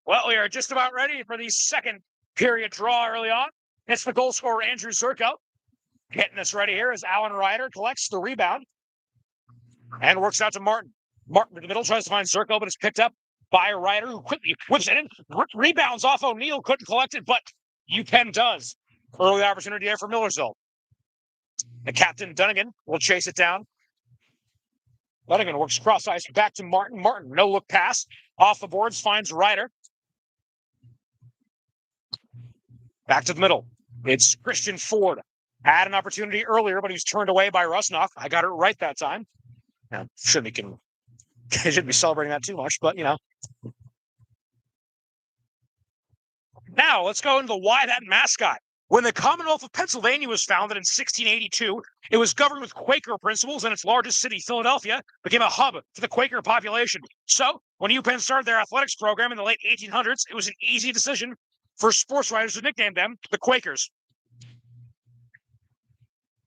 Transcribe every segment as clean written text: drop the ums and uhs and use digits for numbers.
Well, we are just about ready for the second period draw early on. It's the goal scorer, Andrew Zirko. Getting us ready here as Alan Ryder collects the rebound and works out to Martin. Martin in the middle tries to find Zirko, but it's picked up by Ryder, who quickly whips it in. Rebounds off O'Neill, couldn't collect it, but Upenn does. Early opportunity there for Millersville. The captain, Dunnigan, will chase it down. Dunnigan works cross ice back to Martin. Martin, no look pass. Off the boards, finds Ryder. Back to the middle. It's Christian Ford. Had an opportunity earlier, but he was turned away by Rusnock. I got it right that time. Now, shouldn't be celebrating that too much, but, you know. Now, let's go into the why that mascot. When the Commonwealth of Pennsylvania was founded in 1682, it was governed with Quaker principles, and its largest city, Philadelphia, became a hub for the Quaker population. So, when Upenn started their athletics program in the late 1800s, it was an easy decision for sports writers to nickname them the Quakers.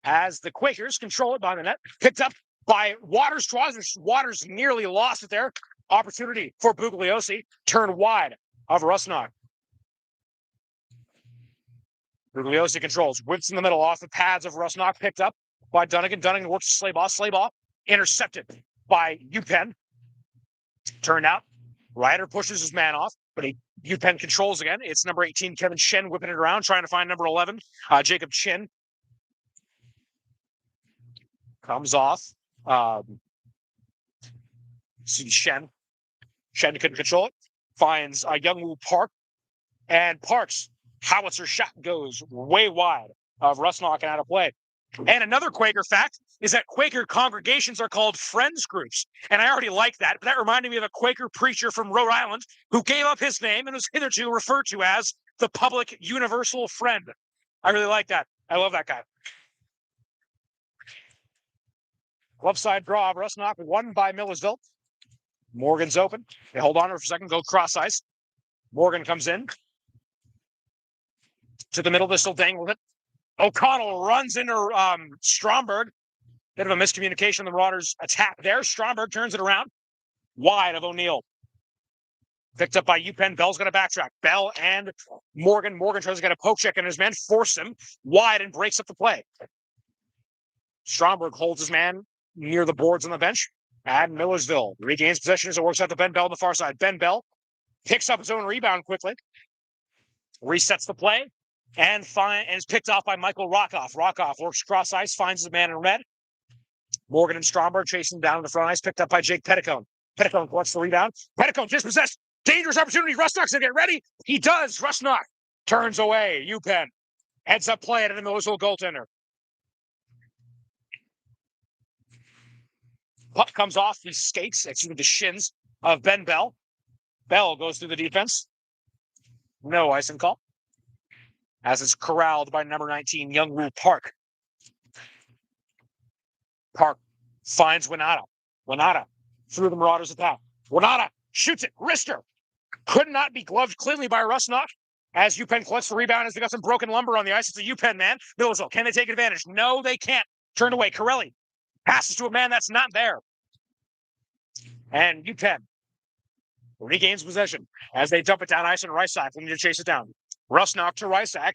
As the Quakers control it by the net, picked up by Waters, draws. Waters nearly lost it there. Opportunity for Bugliosi, turned wide of Rusnock. Bugliosi controls, whips in the middle off the pads of Rusnock, picked up by Dunnigan. Dunnigan works Slaybaugh. Slaybaugh intercepted by Upenn. Turned out, Ryder pushes his man off, but Upenn controls again. It's number 18, Kevin Shen, whipping it around, trying to find number 11, Jacob Chin. Comes off. See Shen. Shen couldn't control it. Finds Youngwoo Park. And Parks' howitzer shot goes way wide of Rusnock and out of play. And another Quaker fact is that Quaker congregations are called friends groups. And I already like that, but that reminded me of a Quaker preacher from Rhode Island who gave up his name and was hitherto referred to as the public universal friend. I really like that. I love that guy. Left side draw of Rusnock, won by Millersville. Morgan's open. They hold on for a second, go cross ice. Morgan comes in to the middle. They're still dangling it. O'Connell runs into Stromberg. Bit of a miscommunication. The Marauders attack there. Stromberg turns it around. Wide of O'Neill. Picked up by Upenn. Bell's going to backtrack. Bell and Morgan. Morgan tries to get a poke check, and his men force him wide and breaks up the play. Stromberg holds his man near the boards on the bench. And Millersville regains possession as it works out to Ben Bell on the far side. Ben Bell picks up his own rebound quickly. Resets the play. And is picked off by Michael Rockoff. Rockoff works cross ice, finds the man in red. Morgan and Stromberg chasing down to the front ice, picked up by Jake Petticone. Petticone collects the rebound. Petticone dispossessed. Dangerous opportunity. Rusnock's going to get ready. He does. Rusnock turns away. Upenn heads up play at the Millersville goaltender. Puck comes off the skates, the shins of Ben Bell. Bell goes through the defense. No icing call. As it's corralled by number 19, Youngwoo Park. Park finds Winata. Winata through the Marauders attack. Winata shoots it. Wrister could not be gloved cleanly by Rusnock as Upenn collects the rebound as they got some broken lumber on the ice. It's a Upenn man. Millersville, can they take advantage? No, they can't. Turned away. Corelli passes to a man that's not there. And Upenn regains possession as they dump it down ice and Rysack will need to chase it down. Rusnock to Rysack.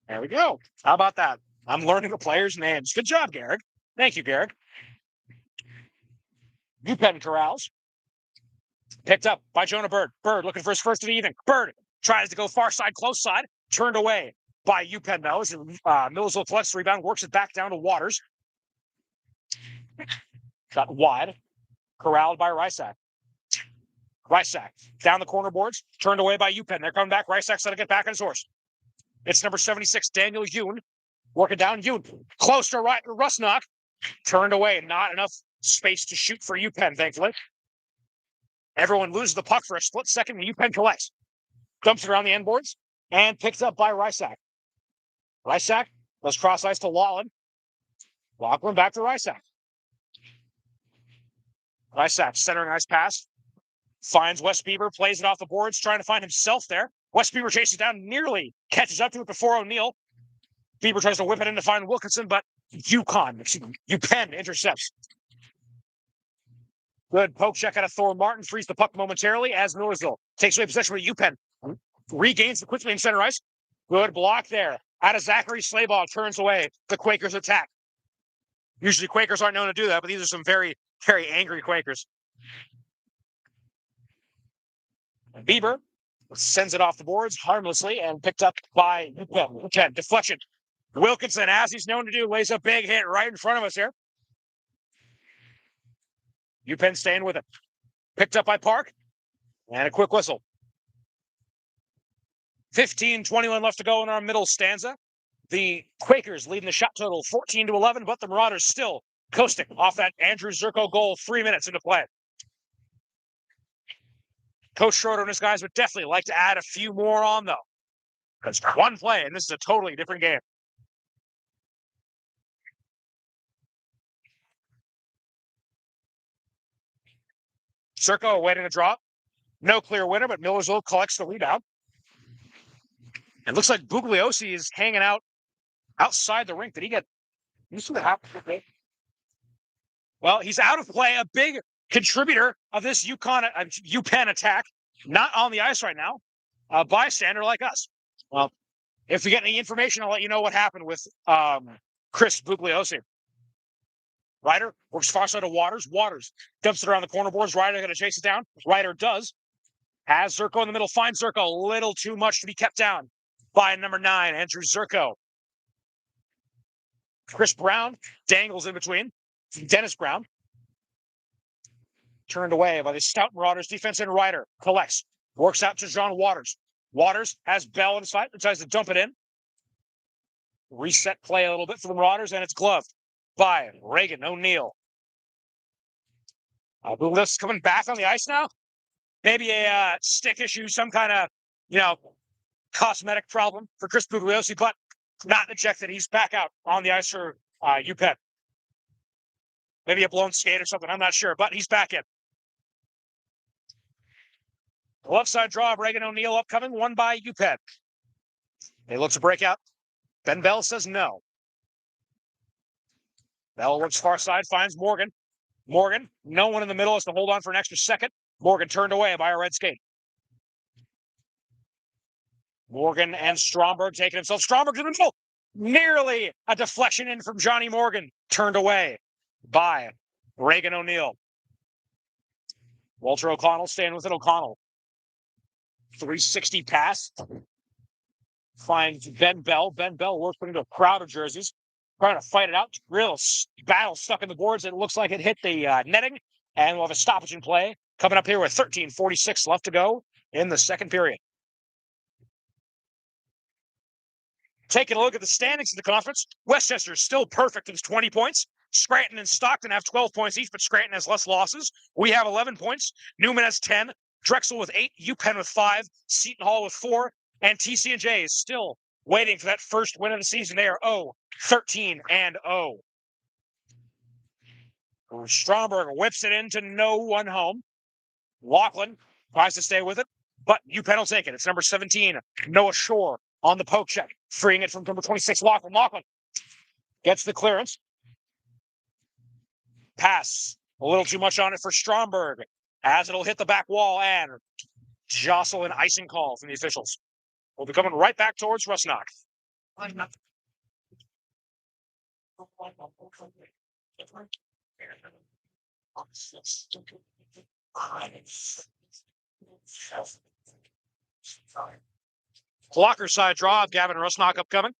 There we go. How about that? I'm learning the players' names. Good job, Garrick. Thank you, Garrick. Upenn corrals. Picked up by Jonah Bird. Bird looking for his first of the evening. Bird tries to go far side, close side. Turned away by Upenn, though. Millersville collects the rebound, works it back down to Waters. Shot wide. Corralled by Rysack. Rysack down the corner boards, turned away by Upenn. They're coming back. Rysack's going to get back on his horse. It's number 76, Daniel Yoon. Working down. Yoon close to Rusnock. Turned away. Not enough space to shoot for Upenn, thankfully. Everyone loses the puck for a split second, and Upenn collects. Dumps it around the end boards and picked up by Rysack. Rysack goes cross ice to Lachlan. Lachlan back to Rysack. Rysack centering ice pass. Finds Wes Bieber, plays it off the boards, trying to find himself there. Wes Bieber chases down, nearly catches up to it before O'Neill. Bieber tries to whip it in to find Wilkinson, but Upenn intercepts. Good poke check out of Thor Martin, frees the puck momentarily as Millersville takes away possession with Upenn. regains the quickly in center ice. Good block there. Out of Zachary Slaybaugh, turns away the Quakers' attack. Usually Quakers aren't known to do that, but these are some very, very angry Quakers. Bieber sends it off the boards harmlessly and picked up by Upenn. Deflection. Wilkinson, as he's known to do, lays a big hit right in front of us here. Upenn staying with it. Picked up by Park. And a quick whistle. 15:21 left to go in our middle stanza. The Quakers leading the shot total 14-11, but the Marauders still coasting off that Andrew Zerko goal 3 minutes into play. Coach Schroeder and his guys would definitely like to add a few more on, though, because one play, and this is a totally different game. Zerko awaiting a drop. No clear winner, but Millersville collects the rebound. It looks like Bugliosi is hanging out outside the rink. Did he get... You see what happened? Well, he's out of play. A big contributor of this Upenn attack. Not on the ice right now. A bystander like us. Well, if we get any information, I'll let you know what happened with Chris Bugliosi. Ryder works far side of Waters. Waters dumps it around the corner boards. Ryder going to chase it down. Ryder does. Has Zerko in the middle. Finds Zerko. A little too much to be kept down by number 9, Andrew Zerko. Chris Brown dangles in between. Dennis Brown. Turned away by the stout Marauders defense, and Ryder collects. Works out to John Waters. Waters has Bell in his fight. Tries to dump it in. Reset play a little bit for the Marauders, and it's gloved by Reagan O'Neill. Bugliosi coming back on the ice now. Maybe a stick issue, some kind of, cosmetic problem for Chris Bugliosi, but not ejected. He's back out on the ice for Upenn. Maybe a blown skate or something. I'm not sure, but he's back in. The left side draw of Reagan O'Neill upcoming, won by Upenn. They look to break out. Ben Bell says no. Bell works far side, finds Morgan. Morgan, no one in the middle, has to hold on for an extra second. Morgan turned away by a red skate. Morgan and Stromberg taking himself. Stromberg to the middle. Nearly a deflection in from Johnny Morgan. Turned away by Reagan O'Neill. Walter O'Connell staying with it. O'Connell. 360 pass. Finds Ben Bell. Ben Bell works into a crowd of jerseys. Trying to fight it out. Real battle stuck in the boards. It looks like it hit the netting. And we'll have a stoppage in play coming up here with 13:46 left to go in the second period. Taking a look at the standings of the conference, Westchester is still perfect with 20 points. Scranton and Stockton have 12 points each, but Scranton has less losses. We have 11 points. Newman has 10. Drexel with 8. Upenn with 5. Seton Hall with 4. And TC&J is still waiting for that first win of the season. They are 13-0. Stromberg whips it into no one home. Laughlin tries to stay with it, but Upenn will take it. It's number 17, Noah Shore, on the poke check, freeing it from number 26, Laughlin. Laughlin gets the clearance. Pass. A little too much on it for Stromberg, as it'll hit the back wall and jostle an icing call from the officials. We'll be coming right back towards Rusnock. Blocker side draw of Gavin Rusnock upcoming.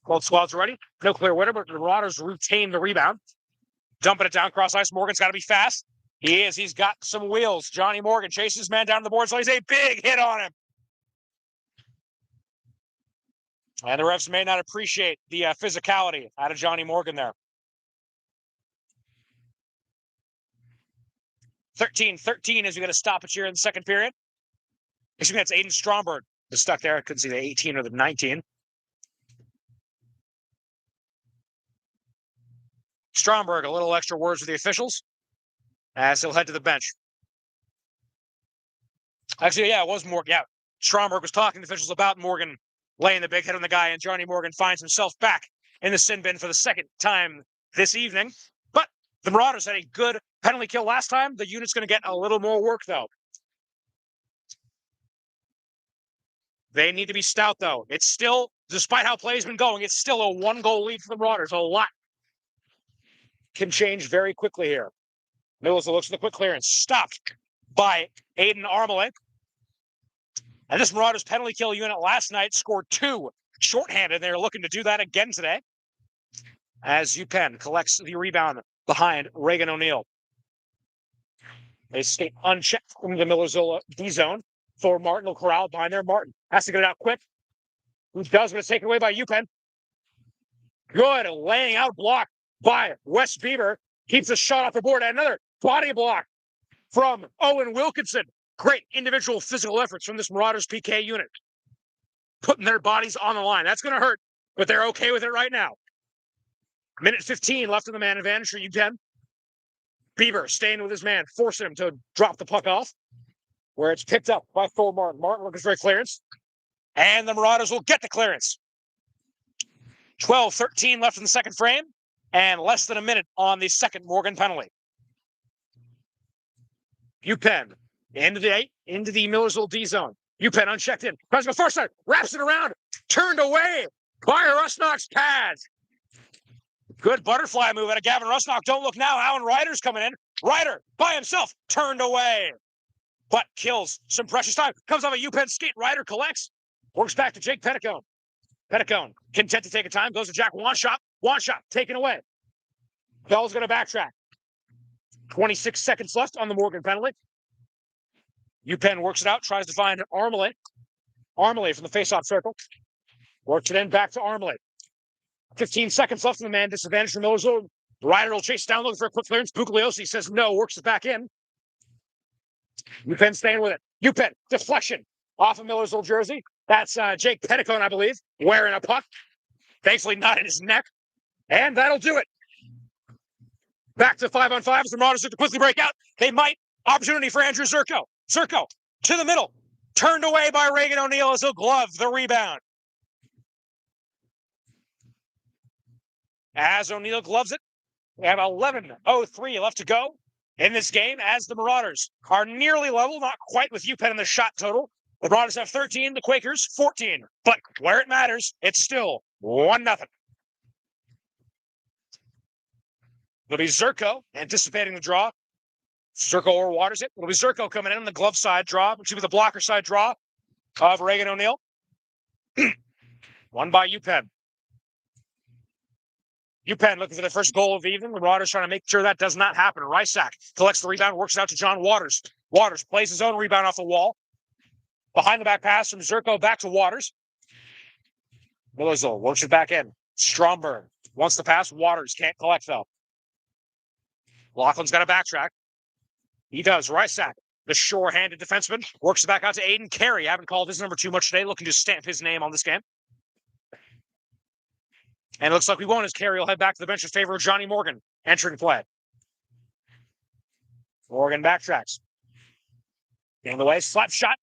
Both squads ready. No clear winner, but the Marauders retain the rebound. Dumping it down cross ice. Morgan's got to be fast. He is. He's got some wheels. Johnny Morgan chases his man down the board, so he's a big hit on him. And the refs may not appreciate the physicality out of Johnny Morgan there. 13-13 as we get a stoppage here in the second period. Excuse me, that's Aiden Stromberg. Is stuck there. I couldn't see the 18 or the 19. Stromberg, a little extra words with the officials as he'll head to the bench. Actually, yeah, it was Morgan. Yeah, Stromberg was talking to the officials about Morgan laying the big hit on the guy, and Johnny Morgan finds himself back in the sin bin for the second time this evening. But The Marauders had a good penalty kill last time. The unit's going to get a little more work, though. They need to be stout, though. It's still, despite how play's been going, it's still a 1-goal lead for the Marauders. A lot can change very quickly here. Millersville looks at the quick clearance. Stopped by Aiden Armale. And this Marauders penalty kill unit last night scored 2 shorthanded. They're looking to do that again today as Upenn collects the rebound behind Reagan O'Neill. They skate unchecked from the Millersville D zone for Martin will corral behind there. Martin has to get it out quick. Who does, but it's taken away by Upenn. Good laying out block by Wes Bieber. Keeps a shot off the board. And another body block from Owen Wilkinson. Great individual physical efforts from this Marauders PK unit. Putting their bodies on the line. That's going to hurt, but they're okay with it right now. Minute 15 left in the man advantage for Upenn. Bieber staying with his man, forcing him to drop the puck off, where it's picked up by Thor Martin. Martin looking for a clearance, and the Marauders will get the clearance. 12-13 left in the second frame, and less than a minute on the second Morgan penalty. Upenn into the Millersville D zone. Upenn unchecked in. Tries to go first side, wraps it around, turned away by Rusnock's pads. Good butterfly move out of Gavin Rusnock. Don't look now. Alan Ryder's coming in. Ryder by himself, turned away, but kills some precious time. Comes off a Upenn skate. Ryder collects, works back to Jake Petticone. Petticone, content to take a time, goes to Jack Wanshot. Wanshot taken away. Bell's going to backtrack. 26 seconds left on the Morgan penalty. Upenn works it out, tries to find Armale. Armale from the face-off circle. Works it in, back to Armale. 15 seconds left in the man disadvantage for Millersville. Ryder will chase down, looking for a quick clearance. Bugliosi says no, works it back in. Upenn staying with it. Upenn, deflection off of Millersville jersey. That's Jake Petticone, I believe, wearing a puck. Thankfully not in his neck. And that'll do it. Back to 5-on-5 as the Marauders look to quickly break out. They might. Opportunity for Andrew Zerko. Zerko to the middle. Turned away by Reagan O'Neill as he'll glove the rebound. As O'Neill gloves it, we have 11:03 left to go in this game as the Marauders are nearly level, not quite with Upenn in the shot total. The Marauders have 13, the Quakers 14. But where it matters, it's still 1-0. It'll be Zerko anticipating the draw. Zerko or waters it. It'll be Zerko coming in on the glove side draw, which will be the blocker side draw of Reagan O'Neill. Won by Upenn. Upenn looking for the first goal of the evening. The Marauders trying to make sure that does not happen. Rysak collects the rebound, works it out to John Waters. Waters plays his own rebound off the wall. Behind the back pass from Zerko back to Waters. Millersville works it back in. Stromberg wants the pass. Waters can't collect, though. Laughlin's got to backtrack. He does. Rysak, the sure-handed defenseman, works it back out to Aiden Carey. Haven't called his number too much today, looking to stamp his name on this game. And it looks like we won't, as Carey will head back to the bench in favor of Johnny Morgan entering play. Morgan backtracks. Getting the way, slap shot,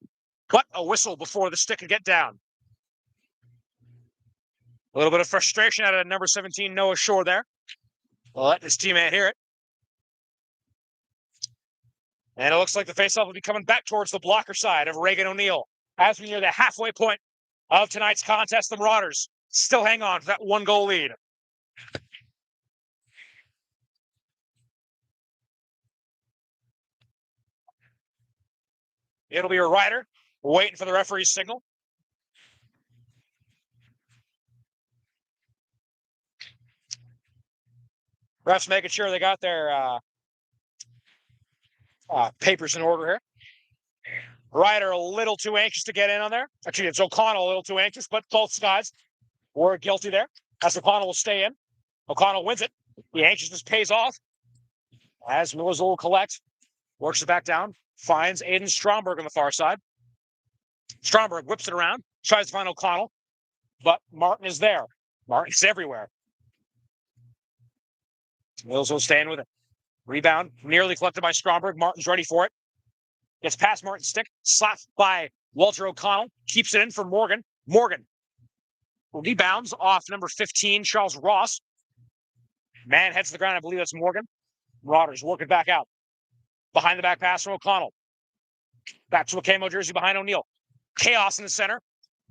but a whistle before the stick could get down. A little bit of frustration out of number 17, Noah Shore there. Let his teammate hear it. And it looks like the faceoff will be coming back towards the blocker side of Reagan O'Neill. As we near the halfway point of tonight's contest, the Marauders still hang on to that 1-goal lead. It'll be a Ryder waiting for the referee's signal. Refs making sure they got their papers in order here. Ryder a little too anxious to get in on there. Actually, it's O'Connell a little too anxious, but both sides were guilty there. As O'Connell will stay in. O'Connell wins it. The anxiousness pays off. As Millersville will collect. Works it back down. Finds Aiden Stromberg on the far side. Stromberg whips it around. Tries to find O'Connell. But Martin is there. Martin's everywhere. Millersville staying with it. Rebound. Nearly collected by Stromberg. Martin's ready for it. Gets past Martin's stick. Slapped by Walter O'Connell. Keeps it in for Morgan. Morgan rebounds off number 15, Charles Ross. Man heads to the ground. I believe that's Morgan. Marauders working back out. Behind the back pass from O'Connell. Back to a camo jersey behind O'Neill. Chaos in the center.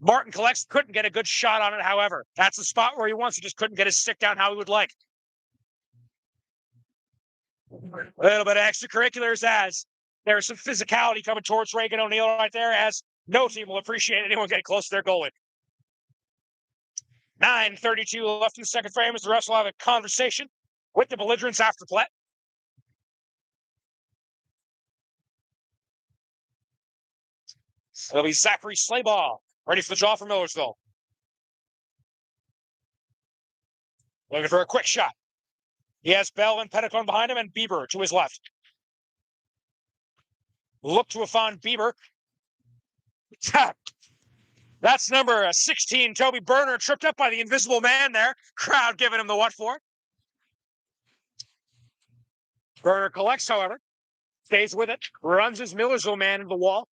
Martin collects, couldn't get a good shot on it, however. That's the spot where he wants. He just couldn't get his stick down how he would like. A little bit of extracurriculars as there's some physicality coming towards Reagan O'Neill right there, as no team will appreciate anyone getting close to their goalie. 9:32 left in the second frame as the refs will have a conversation with the belligerents after play. It'll be Zachary Slayball, ready for the draw for Millersville. Looking for a quick shot. He has Bell and Petticone behind him and Bieber to his left. Look to find Bieber. That's number 16, Toby Berner, tripped up by the invisible man there. Crowd giving him the what for. Berner collects, however. Stays with it. Runs his Millersville man into the wall.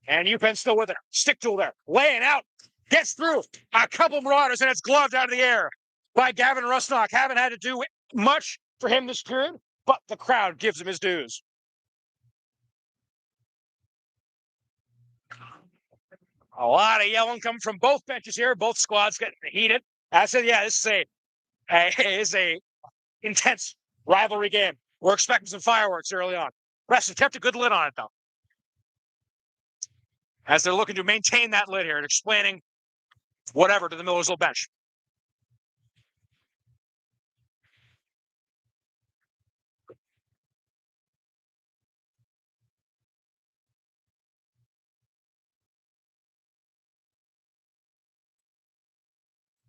And Upenn still with it. Stick tool there. Laying out. Gets through. A couple Marauders, and it's gloved out of the air by Gavin Rusnock. Haven't had to do much for him this period, but the crowd gives him his dues. A lot of yelling coming from both benches here. Both squads getting heated. I said, yeah, this is a intense rivalry game. We're expecting some fireworks early on. Refs have kept a good lid on it, though, as they're looking to maintain that lid here and explaining whatever to the Millersville bench.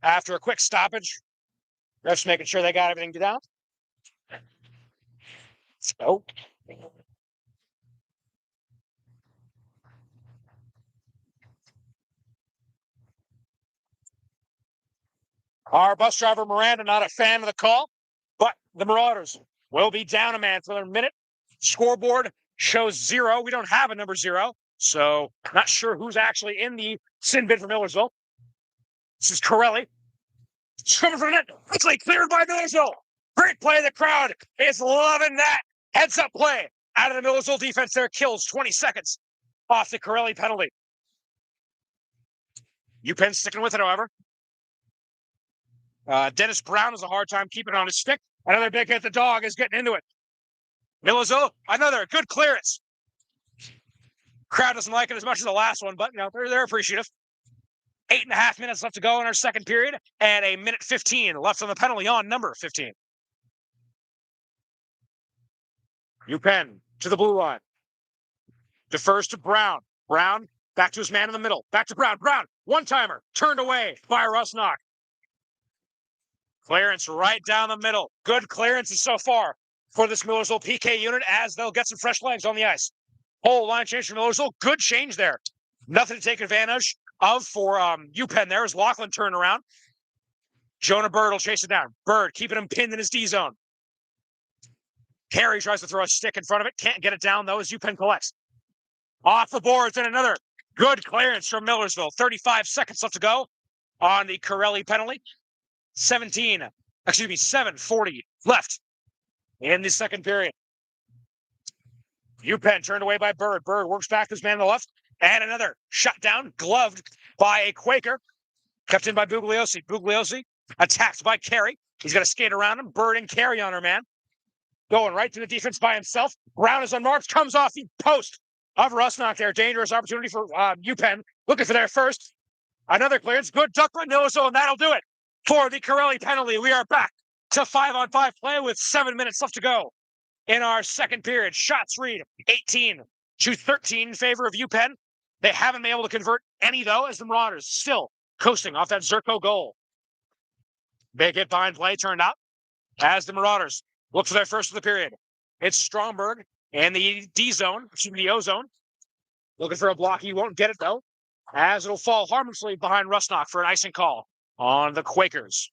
After a quick stoppage, refs making sure they got everything down. So, our bus driver, Miranda, not a fan of the call, but the Marauders will be down a man for another minute. Scoreboard shows 0. We don't have a number 0, so not sure who's actually in the sin bin for Millersville. This is Corelli. It's coming from it. Quickly cleared by Millersville. Great play. The crowd is loving that. Heads up play out of the Millersville defense there. Kills 20 seconds off the Corelli penalty. Upenn sticking with it, however. Dennis Brown has a hard time keeping it on his stick. Another big hit. The dog is getting into it. Millersville, another good clearance. Crowd doesn't like it as much as the last one, but they're appreciative. 8.5 minutes left to go in our second period, and 1:15 left on the penalty on number 15. Upenn to the blue line. Defers to Brown. Brown back to his man in the middle. Back to Brown. Brown, one-timer, turned away by Rusnock. Clearance right down the middle. Good clearances so far for this Millersville PK unit, as they'll get some fresh legs on the ice. Whole line change for Millersville. Good change there. Nothing to take advantage of for Upenn there as Lachlan turned around. Jonah Bird will chase it down. Bird keeping him pinned in his D zone. Carey tries to throw a stick in front of it. Can't get it down, though, as Upenn collects. Off the boards, and another good clearance from Millersville. 35 seconds left to go on the Corelli penalty. 7:40 left in the second period. Upenn turned away by Bird. Bird works back to his man on the left. And another shot down, gloved by a Quaker. Kept in by Bugliosi. Bugliosi attacked by Carey. He's going to skate around him. Bird and Carey on her man. Going right to the defense by himself. Brown is unmarked. Comes off the post of Rusnock there. Dangerous opportunity for Upenn. Looking for their first. Another clearance. Good duck by Millersville, and that'll do it for the Corelli penalty. We are back to 5-on-5 play with 7 minutes left to go in our second period. Shots read 18-13 in favor of Upenn. They haven't been able to convert any, though, as the Marauders still coasting off that Zerko goal. Big hit behind play turned out as the Marauders look for their first of the period. It's Stromberg in the D zone, the O zone. Looking for a block. He won't get it, though, as it'll fall harmlessly behind Rusnock for an icing call on the Quakers.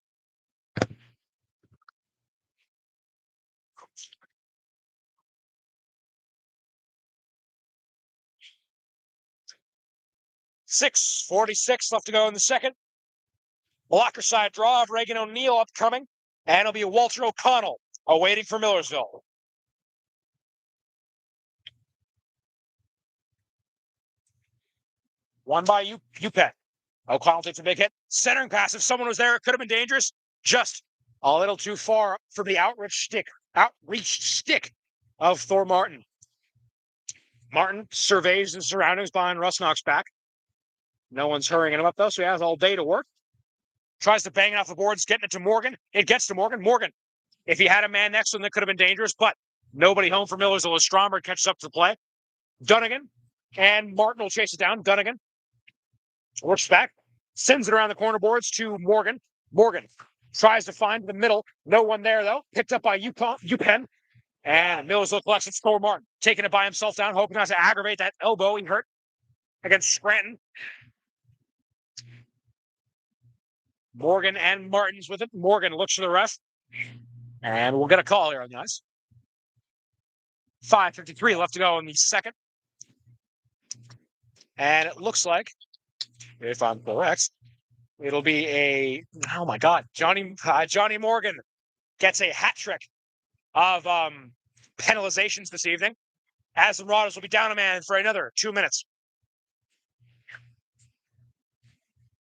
.46 left to go in the second. Blocker side draw of Reagan O'Neill upcoming, and it'll be Walter O'Connell awaiting for Millersville. One by Upenn. O'Connell takes a big hit. Centering pass. If someone was there, it could have been dangerous. Just a little too far for the outreach stick of Thor Martin. Martin surveys the surroundings behind Rusnock's back. No one's hurrying him up, though, so he has all day to work. Tries to bang it off the boards, getting it to Morgan. It gets to Morgan. Morgan, if he had a man next to him, that could have been dangerous, but nobody home for Millersville as Stromberg catches up to the play. Dunnigan and Martin will chase it down. Dunnigan works back, sends it around the corner boards to Morgan. Morgan tries to find the middle. No one there, though. Picked up by Upenn. And Millersville collects it. Thor Martin taking it by himself down, hoping not to aggravate that elbow he hurt against Scranton. Morgan and Martin's with it. Morgan looks to the ref. And we'll get a call here on the ice. 5:53 left to go in the second. And it looks like, if I'm correct, it'll be oh my God, Johnny Morgan gets a hat trick of penalizations this evening, as the Marauders will be down a man for another 2 minutes.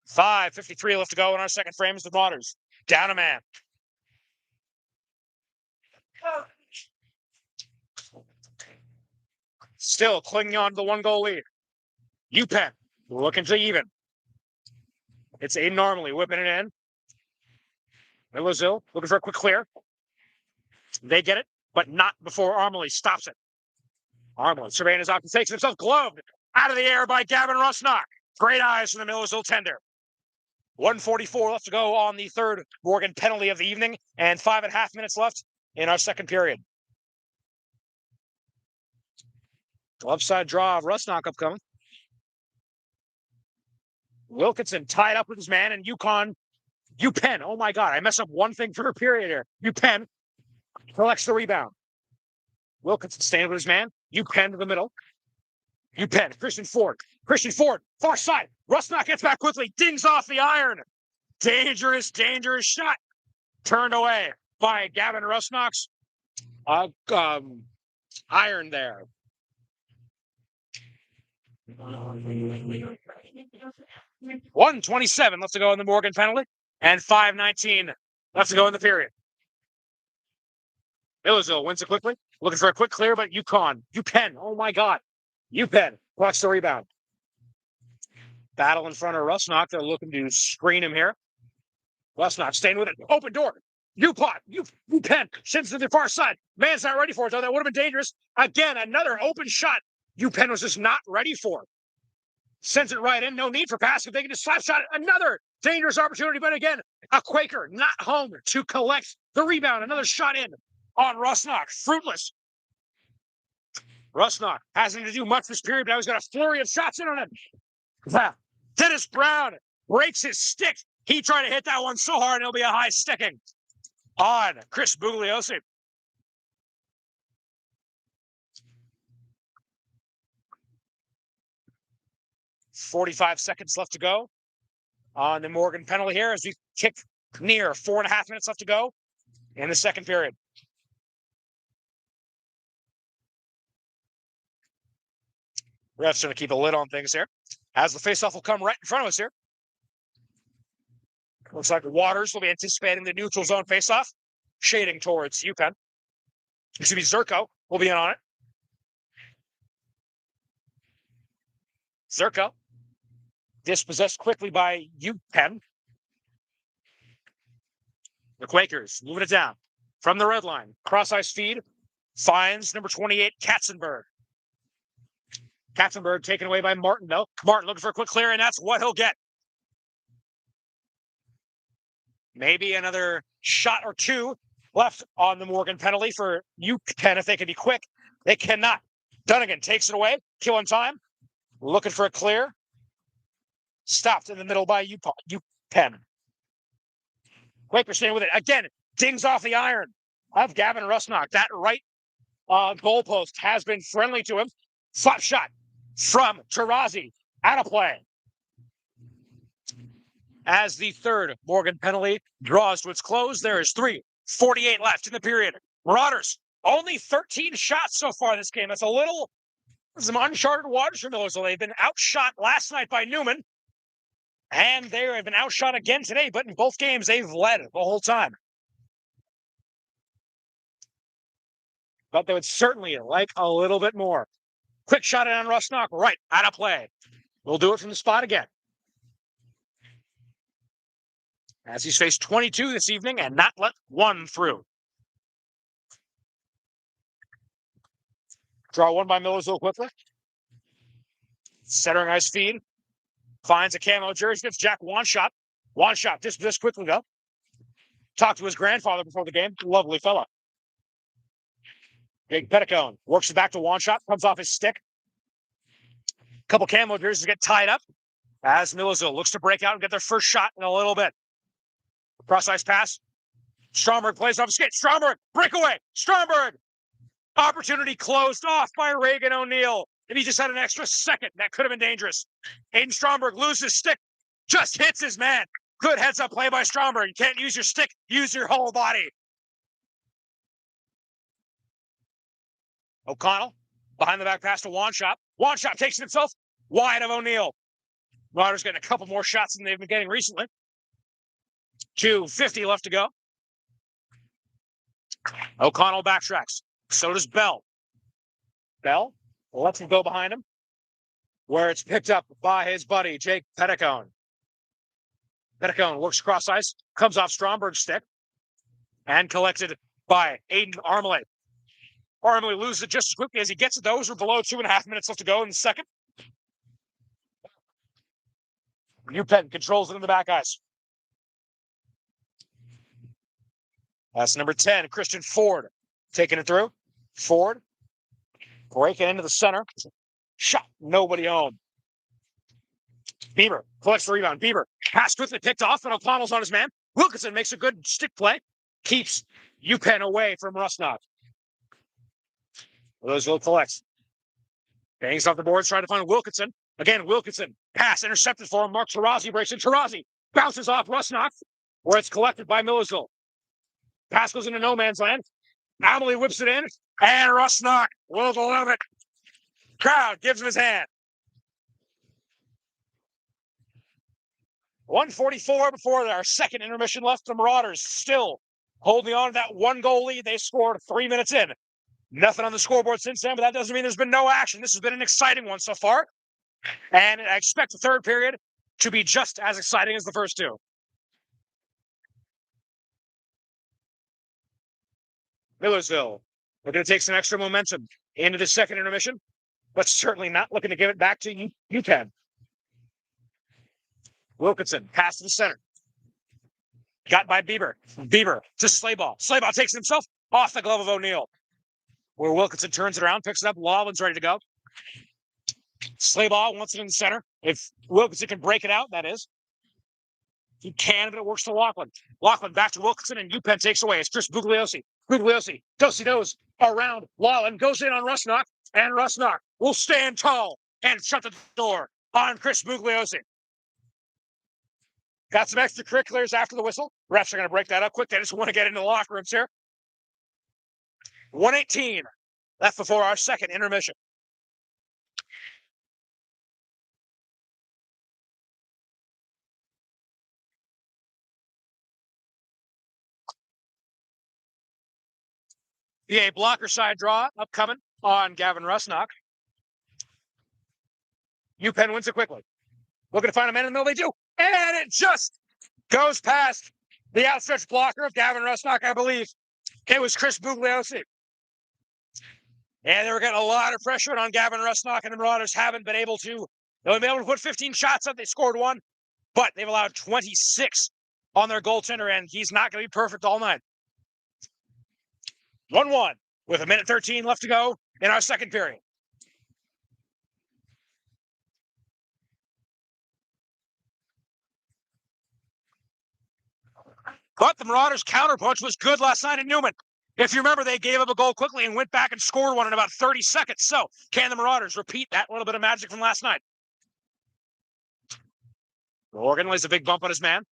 5:53 left to go in our second frame as the Marauders down a man. Still clinging on to the 1-goal lead. Upenn looking to even. It's Aiden Armley whipping it in. Millersville looking for a quick clear. They get it, but not before Armley stops it. Armley surveying his option, takes himself gloved out of the air by Gavin Rusnock. Great eyes from the Millersville tender. 1:44 left to go on the third Morgan penalty of the evening, and 5.5 minutes left in our second period. Left side draw of Rusnock upcoming. Wilkinson tied up with his man, and Upenn. Oh my God, I messed up one thing for a period here. Upenn collects the rebound. Wilkinson staying with his man. Upenn to the middle. Upenn, Christian Ford, far side. Rusnock gets back quickly, dings off the iron. Dangerous shot. Turned away by Gavin Rusnock's iron there. 1:27 left to go in the Morgan penalty, and 5:19 left to go in the period. Millersville wins it quickly, looking for a quick clear, but Upenn, oh my God. Upenn blocks the rebound. Battle in front of Rusnock. They're looking to screen him here. Rusnock staying with it. Open door. Upenn sends to the far side. Man's not ready for it, though. That would have been dangerous. Again, another open shot. Upenn was just not ready for it. Sends it right in. No need for passing. They can just slap shot. Another dangerous opportunity, but again, a Quaker not home to collect the rebound. Another shot in on Rusnock. Fruitless. Rusnock hasn't to do much this period, but now he's got a flurry of shots in on him. Dennis Brown breaks his stick. He tried to hit that one so hard, it'll be a high sticking on Chris Bugliosi. .45 seconds left to go on the Morgan penalty here as we kick near 4.5 minutes left to go in the second period. Ref's going to keep a lid on things here as the faceoff will come right in front of us here. Looks like Waters will be anticipating the neutral zone faceoff, shading towards Upenn. It should be Zerko will be in on it. Zerko dispossessed quickly by Upenn. The Quakers moving it down from the red line. Cross-ice feed finds number 28, Katzenberg. Katzenberg taken away by Martin, though. Martin looking for a quick clear, and that's what he'll get. Maybe another shot or two left on the Morgan penalty for Upenn if they can be quick. They cannot. Dunnigan takes it away, killing time. Looking for a clear. Stopped in the middle by Upenn. Quaker staying with it. Again, dings off the iron of Gavin Rusnock. That right goalpost has been friendly to him. Slap shot from Tarazi. Out of play. As the third Morgan penalty draws to its close, there is 3:48 left in the period. Marauders, only 13 shots so far this game. That's some uncharted waters for Millersville. They've been outshot last night by Newman, and they have been outshot again today, but in both games, they've led the whole time. But they would certainly like a little bit more. Quick shot in on Rusnock, right, out of play. We'll do it from the spot again. As he's faced 22 this evening and not let one through. Draw one by Millersville quickly. Centering ice feed. Finds a camo jersey. Gets Jack one shot. One shot. Just quickly though. Talked to his grandfather before the game. Lovely fella. Big Petticone works it back to one shot. Comes off his stick. Couple camo jerseys get tied up as Millersville looks to break out and get their first shot in a little bit. Cross ice pass. Stromberg plays off his skate. Stromberg, breakaway. Stromberg. Opportunity closed off by Reagan O'Neill. If he just had an extra second, that could have been dangerous. Aiden Stromberg loses stick. Just hits his man. Good heads-up play by Stromberg. You can't use your stick. Use your whole body. O'Connell, behind the back pass to Wanshop. Wanshop takes it himself wide of O'Neill. Marauders getting a couple more shots than they've been getting recently. 2:50 left to go. O'Connell backtracks. So does Bell. Bell lets him go behind him, where it's picked up by his buddy, Jake Petticone. Petticone works across ice, comes off Stromberg's stick, and collected by Aiden Armley. Armley loses it just as quickly as he gets it. Those are below 2.5 minutes left to go in the second. Upenn controls it in the back ice. That's number 10, Christian Ford, taking it through. Ford breaking into the center. Shot, nobody on. Bieber collects the rebound. Bieber pass quickly picked off, and O'Connell's on his man. Wilkinson makes a good stick play. Keeps Upenn away from Rusnock. Millersville collects. Bangs off the boards, trying to find Wilkinson. Again, Wilkinson. Pass intercepted for him. Mark Tarazi breaks in. Tarazi bounces off Rusnock, where it's collected by Millersville. Pass goes into no man's land. Amelie whips it in, and Rusnock will love it. Crowd gives him his hand. 1:44 before our second intermission left. The Marauders still holding on to that one goal lead they scored 3 minutes in. Nothing on the scoreboard since then, but that doesn't mean there's been no action. This has been an exciting one so far, and I expect the third period to be just as exciting as the first two. Millersville, we're going to take some extra momentum into the second intermission, but certainly not looking to give it back to Upenn. Wilkinson, pass to the center. Got by Bieber. Bieber to Slayball. Slayball takes it himself off the glove of O'Neill, where Wilkinson turns it around, picks it up. Lawland's ready to go. Slayball wants it in the center. If Wilkinson can break it out, that is. He can, but it works to Laughlin. Laughlin back to Wilkinson, and Upenn takes away. It's Chris Bugliosi. Bugliosi, do-si-dos around Lawland, goes in on Rusnock, and Rusnock will stand tall and shut the door on Chris Bugliosi. Got some extracurriculars after the whistle. Refs are going to break that up quick. They just want to get into the locker rooms here. 1:18 left before our second intermission. The blocker side draw upcoming on Gavin Rusnock. Upenn wins it quickly. Looking to find a man in the middle. They do. And it just goes past the outstretched blocker of Gavin Rusnock, I believe. It was Chris Bugliosi. And they were getting a lot of pressure on Gavin Rusnock, and the Marauders haven't been able to. They've been able to put 15 shots up. They scored one, but they've allowed 26 on their goaltender, and he's not going to be perfect all night. 1-1 with 1:13 left to go in our second period. But the Marauders' counterpunch was good last night at Newman. If you remember, they gave up a goal quickly and went back and scored one in about 30 seconds. So can the Marauders repeat that little bit of magic from last night? Morgan lays a big bump on his man.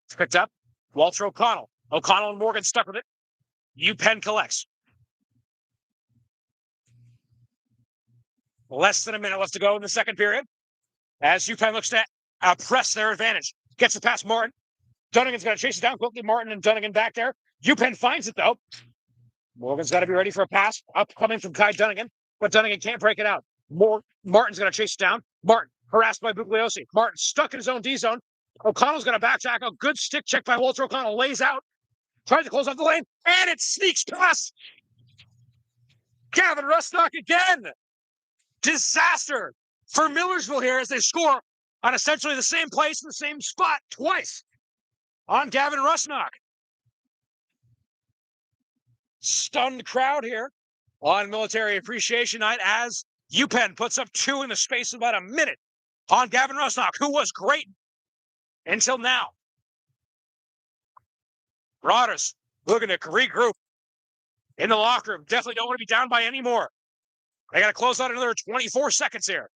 It's picked up. Walter O'Connell. O'Connell and Morgan stuck with it. Upenn collects. Less than a minute left to go in the second period. As Upenn looks to press their advantage. Gets it past Martin. Dunnigan's going to chase it down quickly. Martin and Dunnigan back there. Upenn finds it, though. Morgan's got to be ready for a pass. Upcoming from Kai Dunnigan. But Dunnigan can't break it out. Martin's going to chase it down. Martin harassed by Bugliosi. Martin stuck in his own D zone. O'Connell's going to back tackle. Good stick check by Walter O'Connell. Lays out. Tries to close off the lane. And it sneaks past Gavin Rusnock again. Disaster for Millersville here as they score on essentially the same place in the same spot twice on Gavin Rusnock. Stunned crowd here on Military Appreciation Night as Upenn puts up 2 in the space of about a minute on Gavin Rusnock, who was great until now. Marauders looking to regroup in the locker room. Definitely don't want to be down by any more. They got to close out another 24 seconds here.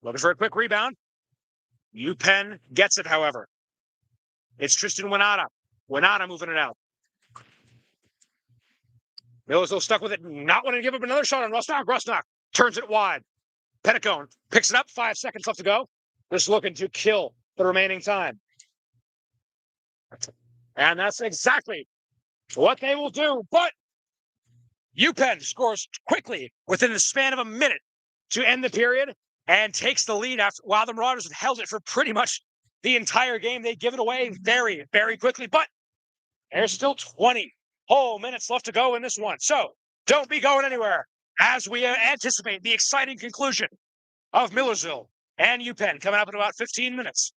Looking for a quick rebound. Upenn gets it, however. It's Tristan Winata. Winata moving it out. Millersville stuck with it. Not wanting to give up another shot on Rusnock. Rusnock turns it wide. Petticone picks it up. 5 seconds left to go. Just looking to kill the remaining time. And that's exactly what they will do. But Upenn scores quickly within the span of a minute to end the period and takes the lead after while the Marauders have held it for pretty much the entire game. They give it away very, very quickly, but there's still 20 whole minutes left to go in this one. So don't be going anywhere as we anticipate the exciting conclusion of Millersville and Upenn coming up in about 15 minutes.